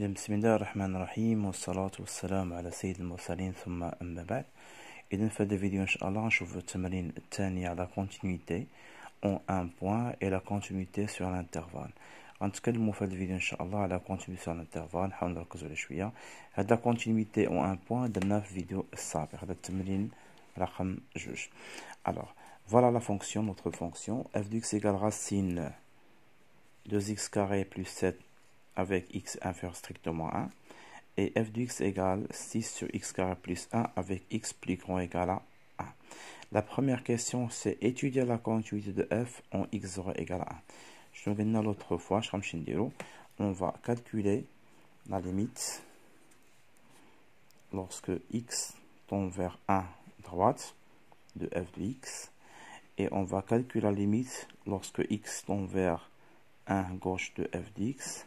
بسم الله الرحمن الرحيم والصلاة والسلام على سيد المرسلين ثم أما بعد. إذن في هذا الفيديو إن شاء الله نشوف التمرين الثاني على continuité en un point et la continuité sur l'intervalle. غنتكلموا في هذا الفيديو إن شاء الله على continuité sur l'intervalle، نحاول نركزوا على شوية. هذا continuité en un point درناه في الفيديو السابق، هذا التمرين رقم 2. Alors, voilà la fonction, notre fonction f de x égale racine 2x carré plus 7 avec x inférieur strictement 1, et f de x égale 6 sur x carré plus 1 avec x plus grand égal à 1. La première question, c'est étudier la continuité de f en x0 égale à 1. Je te l'ai l'autre fois, on va calculer la limite lorsque x tend vers 1 droite de f de x, et on va calculer la limite lorsque x tend vers 1 gauche de f de x,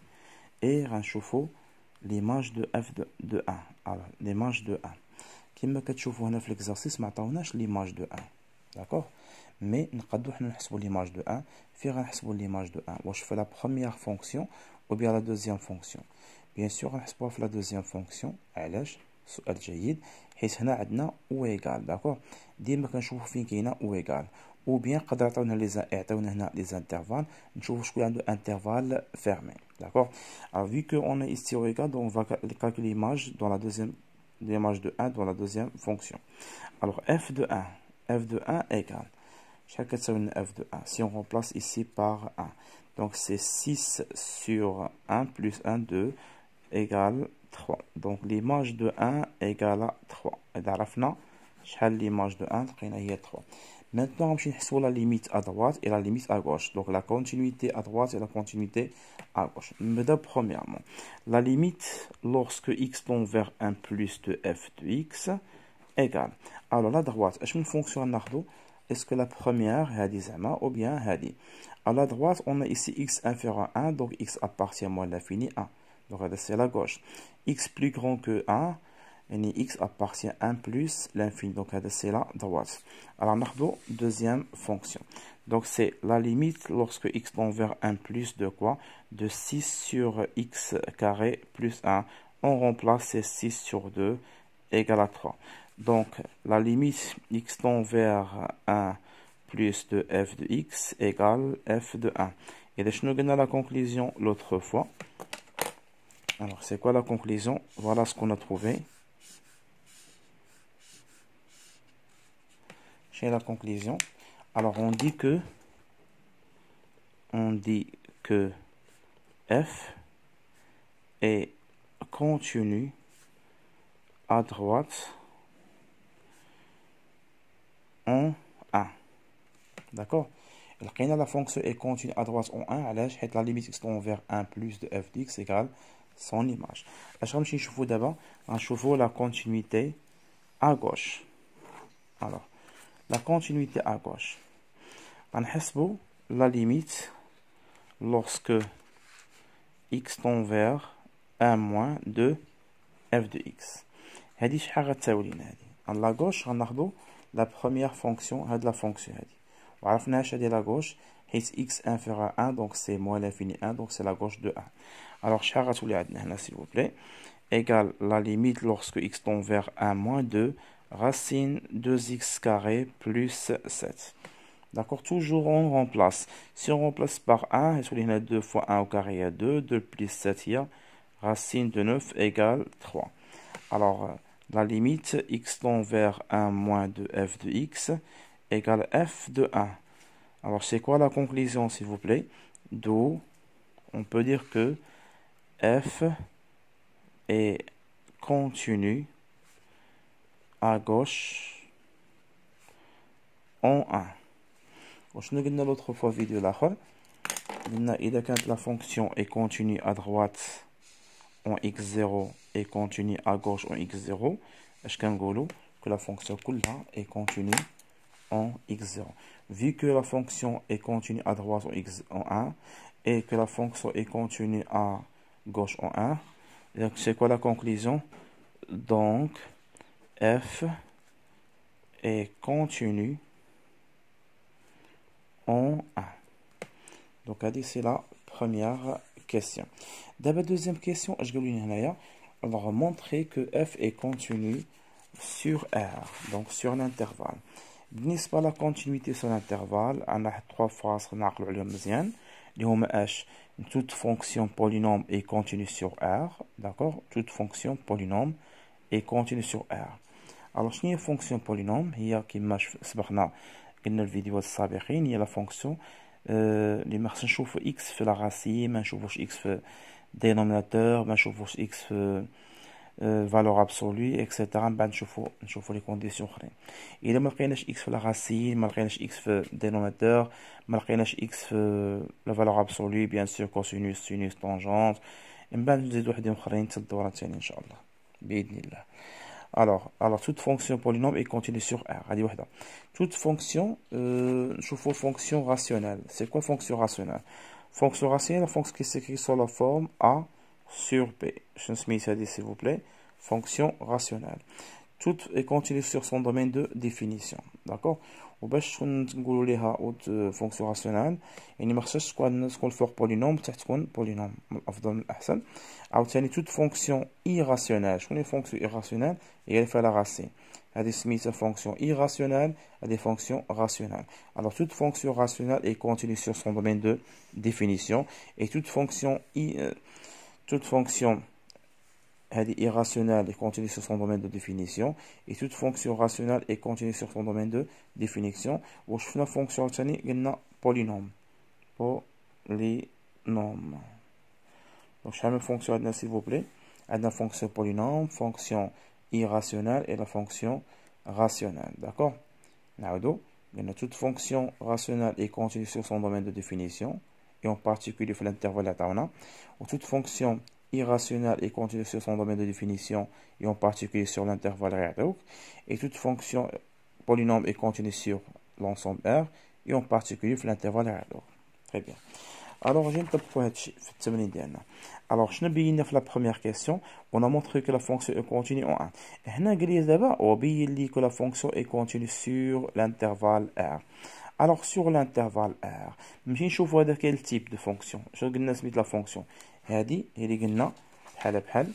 et نشوفوا l'image de f de 1. Alors, l'image de 1. كما كتشوفوا هنا في l'exercice ما عطاوناش l'image de 1. D'accord? Mais نقدروا حنا نحسبوا l'image de 1. في غنحسبوا l'image de 1 واش في la première fonction ou bien la deuxième fonction. Bien sûr غنحسبوها في la deuxième fonction. علاش؟ سؤال جيد. حيت هنا عندنا او ايغال. داكور؟ ديما كنشوفوا فين كاينه او ايغال. ou bien قدر يعطيونا هنا les intervalles, نشوفوا شكون عنده intervalle fermé. D'accord? Alors vu qu'on est ici au égal, donc on va calculer l'image dans la deuxième, l'image de 1 dans la deuxième fonction. Alors f de 1 égale, chaque f de 1, si on remplace ici par 1, donc c'est 6 sur 1 plus 1, 2 égale 3. Donc l'image de 1 égale à 3. Et d'arafna, l'image de 1 est 3. Maintenant, on va voir la limite à droite et la limite à gauche. Donc, la continuité à droite et la continuité à gauche. Premièrement, la limite lorsque x tend vers 1 plus de f de x égale. Alors, la droite, est-ce qu'une fonction est-ce que la première est ou bien est. À la droite, on a ici x inférieur à 1, donc x appartient à moins l'infini 1. Donc, c'est la gauche. X plus grand que 1. Et x appartient à 1 plus l'infini, donc c'est la droite. Alors, on a deuxième fonction. Donc, c'est la limite lorsque x tend vers 1 plus de quoi? De 6 sur x carré plus 1. On remplace ces 6 sur 2 égale à 3. Donc, la limite x tend vers 1 plus de f de x égale f de 1. Et je nous donne la conclusion l'autre fois. Alors, c'est quoi la conclusion? Voilà ce qu'on a trouvé. Chez la conclusion, alors on dit que f est continu à droite en 1. D'accord? La fonction est continue à droite en 1, la limite x tend vers 1 plus de f d'x égale son image. D'abord, on chauffe la continuité à gauche. Alors, la continuité à gauche. On حسبوا la limite lorsque x tend vers 1 moins de f de x. هذه شحال غتساوي لنا هذه؟ à la gauche غناخذوا la première fonction هاد la fonction هذه. وعرفنا اش هذه la gauche حيت x inférieur à 1 donc c'est moins l'infini 1 donc c'est la gauche de 1. Alors شحال غتولي عندنا هنا s'il vous plaît égale la limite lorsque x tend vers 1 moins 2 racine 2x carré plus 7. D'accord? Toujours on remplace. Si on remplace par 1, il y a 2 fois 1 au carré, il y a 2. 2 plus 7, il y a racine de 9 égale 3. Alors, la limite x tend vers 1 moins de f de x égale f de 1. Alors, c'est quoi la conclusion, s'il vous plaît? D'où on peut dire que f est continu à gauche en 1. Je nous donne l'autre fois vidéo là. Quand la fonction est continue à droite en x0 et continue à gauche en x0, est-ce que la fonction est continue en x0? Vu que la fonction est continue à droite en 1 et que la fonction est continue à gauche en 1, c'est quoi la conclusion? Donc, f est continu en 1. Donc, c'est la première question. D'abord, deuxième question, on va montrer que f est continu sur R, donc sur l'intervalle. بالنسبة la continuité sur l'intervalle, on a trois phrases qu'on a نعقلوا مزيان اللي هما اش toute fonction polynôme est continue sur R, d'accord? Toute fonction polynôme est continue sur R. Alors شنو هي fonction polynôme؟ هي كما سبقنا قلنا الفيديوهات السابقين هي la fonction اللي ما خصنا نشوفوا x في la racine، ما نشوفوش x في dénominateur، ما نشوفوش x في valeur absolue etc. من بعد نشوفوا لي كونديسيون اخرين. اذا ما لقيناش x في لا racine، ما لقيناش x في dénominateur، ما لقيناش x في لا valeur absolue bien sûr cosinus sinus tangente، من بعد نزيدو وحدين اخرين حتى الدوره الثانيه ان شاء الله باذن الله. Alors toute fonction polynôme est continue sur R. هذه وحده. Toute fonction نشوفوا fonction rationnelle. C'est quoi fonction rationnelle? Fonction rationnelle, fonction qui s'écrit sur la forme A sur B. Je me suis dit s'il vous plaît. Fonction rationnelle. Tout est continue sur son domaine de définition. D'accord? وباش نقولوا ليها fonction rationnelle يعني ما خصهاش تكون فوق polynôme حتى تكون polynôme من الافضل من الاحسن. عاوتاني toute fonction irrationnelle. شكون هي fonction irrationnelle؟ هي اللي فيها la racine. هذه سميتها fonction irrationnelle، هذه fonction rationnelle. Alors toute fonction rationnelle est continue sur son domaine de définition et toute fonction هذه irrationnelle est continue sur son domaine de définition et toute fonction rationnelle est continue sur son domaine de définition. وشفنا fonction ثاني قلنا polynôme. Donc شحال من fonction عندنا s'il vous plaît؟ عندنا fonction polynôme, fonction irrationnelle et la fonction rationnelle. D'accord? نعاودو قلنا toute fonction rationnelle est continue sur son domaine de définition et en particulier في l'intervalle اللي عطاونا. و toute fonction irrationnelle est continue sur son domaine de définition et en particulier sur l'intervalle R. Et toute fonction polynôme est continue sur l'ensemble R et en particulier sur l'intervalle R. Très bien. Alors, je vais vous dire alors, je vais la première question. On a montré que la fonction est continue en 1. On a dit que la fonction est continue sur l'intervalle R. Alors, sur l'intervalle R, je vais voir quel type de fonction. Je vais mettre la fonction. هذه اللي قلنا بحال بحال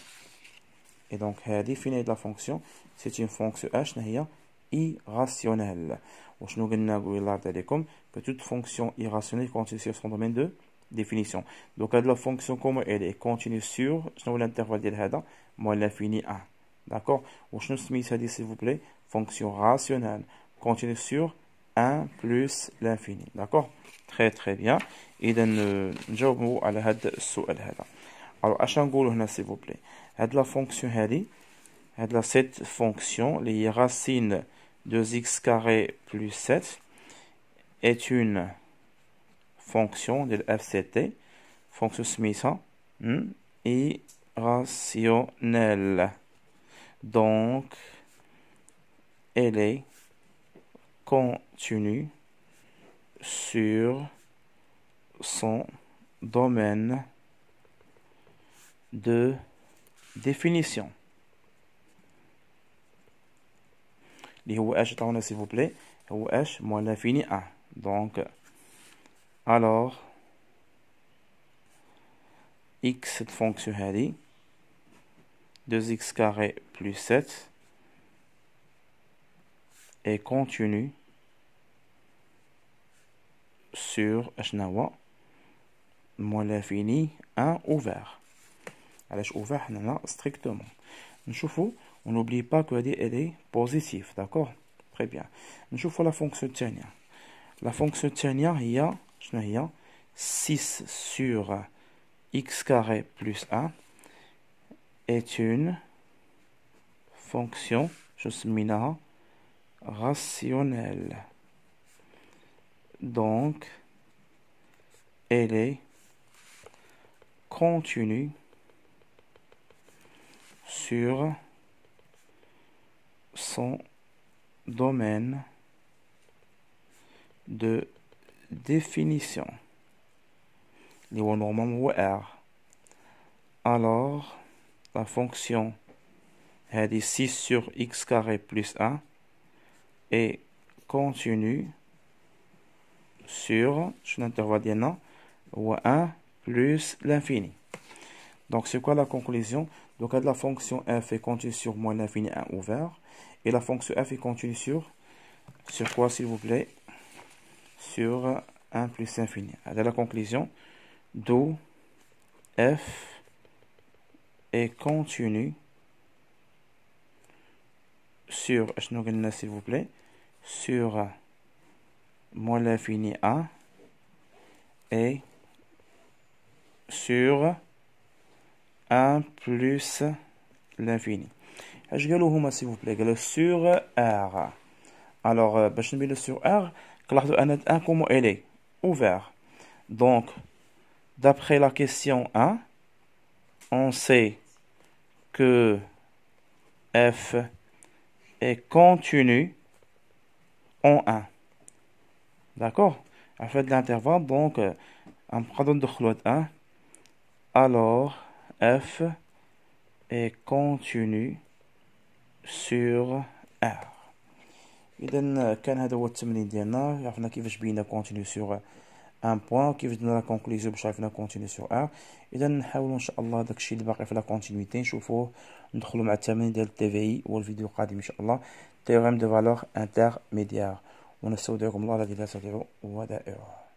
et donc هذه فين هي la fonction c'est une fonction اش هي irrationnelle. وشنو قلنا قلت لكم que toute fonction irrationnelle continue sur son domaine de définition. donc هاد la fonction comme elle est continue sur شنو هو l'intervalle ديال هذا moins l'infini 1. d'accord وشنو سميت هذه s'il vous plaît fonction rationnelle continue sur 1 plus l'infini. d'accord très très bien. إذا نجاوبوا على هذا السؤال هذا. alors اش نقولوا هنا s'il vous plaît هاد la fonction هذه هاد cette fonction اللي هي racine de x carré plus 7 est une fonction de FCT fonction سميتها irrationnelle. donc elle est continue sur son domaine de définition. اللي هو اش عطاونا s'il vous plaît هو اش moins l'infini 1. donc alors x cette fonction هذه 2x carré plus 7 est continue sur اشنو moins l'infini 1 ouvert. علاش ouvert حنا strictement نشوفوا on n'oublie pas que elle est positive. d'accord très bien. نشوفوا la fonction الثانيه. la fonction الثانيه هي شنو هي 6 sur x carré plus 1 est une fonction je سميناها rationnelle. donc elle est continue sur son domaine de définition. اللي هو normalement هو R. alors la fonction هذه 6 sur x carré plus 1 est continue sur شنو الانترفال ديالنا هو 1 plus l'infini. Donc, c'est quoi la conclusion? Donc, la fonction f est continue sur moins l'infini 1 ouvert. Et la fonction f est continue sur quoi, s'il vous plaît? Sur 1 plus l'infini. C'est la conclusion. D'où f est continue sur, s'il vous plaît, sur moins l'infini 1 et sur 1 plus l'infini. Je vais s'il vous plaît, sur R. Alors, je vais sur R, comment elle est ouvert. Donc, d'après la question 1, on sait que f est continu en 1. D'accord? À fait de l'intervalle, donc, en prenant de 1, alors f est continu sur R. إذا كان هذا هو التمرين ديالنا. عرفنا كيفاش بينا كونتينيو سور ان بوين وكيفاش درنا لا كونكلوزيون باش عرفنا كونتينيو سور ار. اذا نحاولوا ان شاء الله داكشي اللي باقي في لا كونتينيتي نشوفوه ندخلوا مع التمرين ديال التي في اي والفيديو القادم ان شاء الله تيوريم دو فالور انترميديير. ونستودعكم الله الذي لا تضيع ودائعه.